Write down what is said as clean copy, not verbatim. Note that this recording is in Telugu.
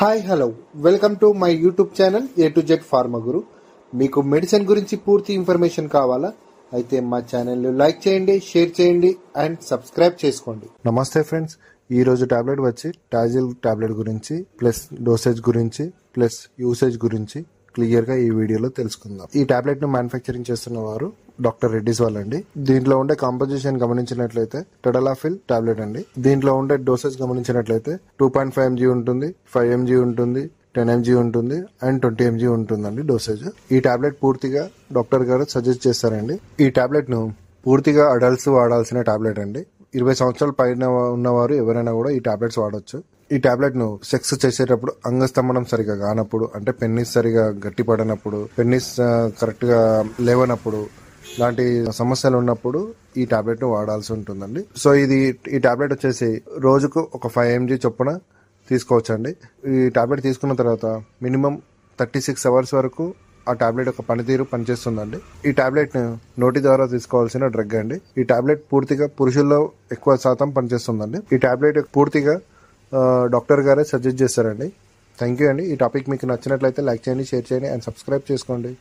Hi hello welcome to my YouTube channel A to Z pharma guru. మీకు మెడిసిన్ గురించి పూర్తి ఇన్ఫర్మేషన్ కావాలా అయితే మా ఛానల్ లైక్ చేయండి, షేర్ చేయండి అండ్ సబ్స్క్రైబ్ చేసుకోండి. నమస్తే ఫ్రెండ్స్, ఈ రోజు టాబ్లెట్ వచ్చి టాజిల్ టాబ్లెట్ గురించి ప్లస్ డోసేజ్ గురించి ప్లస్ యూసేజ్ గురించి క్లియర్ గా ఈ వీడియోలో తెలుసుకుందాం. ఈ టాబ్లెట్ ను మ్యానుఫ్యాక్చరింగ్ చేస్తున్న వారు డాక్టర్ రెడ్డిస్ వాళ్ళండి. దీంట్లో ఉండే కాంపోజిషన్ గమనించినట్లయితే టెడలాఫిల్ టాబ్లెట్ అండి. దీంట్లో ఉండే డోసేజ్ గమనించినట్లయితే 2.5 mg ఉంటుంది, 5 mg ఉంటుంది, 10 mg ఉంటుంది అండ్ 20 mg ఉంటుందండి డోసేజ్. ఈ టాబ్లెట్ పూర్తిగా డాక్టర్ గారు సజెస్ట్ చేస్తారండి. ఈ టాబ్లెట్ ను పూర్తిగా అడల్ట్స్ వాడాల్సిన టాబ్లెట్ అండి. 20 సంవత్సరాల పైన ఉన్నవారు ఎవరైనా కూడా ఈ టాబ్లెట్స్ వాడొచ్చు. ఈ టాబ్లెట్ ను సెక్స్ చేసేటప్పుడు అంగస్తంభనం సరిగా కానప్పుడు, అంటే పెన్నిస్ సరిగా గట్టిపడనప్పుడు, పెన్నిస్ కరెక్ట్ గా లేవనప్పుడు, లాంటి సమస్యలు ఉన్నప్పుడు ఈ టాబ్లెట్ ను వాడాల్సి ఉంటుందండి. సో ఈ టాబ్లెట్ వచ్చేసి రోజుకు ఒక 5 mg చొప్పున తీసుకోవచ్చండి. ఈ టాబ్లెట్ తీసుకున్న తర్వాత మినిమం 36 అవర్స్ వరకు ఆ టాబ్లెట్ యొక్క పనితీరు పనిచేస్తుందండి. ఈ టాబ్లెట్ ను నోటి ద్వారా తీసుకోవాల్సిన డ్రగ్ అండి. ఈ టాబ్లెట్ పూర్తిగా పురుషుల్లో ఎక్కువ శాతం పనిచేస్తుందండి. ఈ టాబ్లెట్ పూర్తిగా డాక్టర్ గారే సజెస్ట్ చేస్తారండి. థ్యాంక్ యూ అండి. ఈ టాపిక్ మీకు నచ్చినట్లయితే లైక్ చేయండి, షేర్ చేయండి అండ్ సబ్స్క్రైబ్ చేసుకోండి.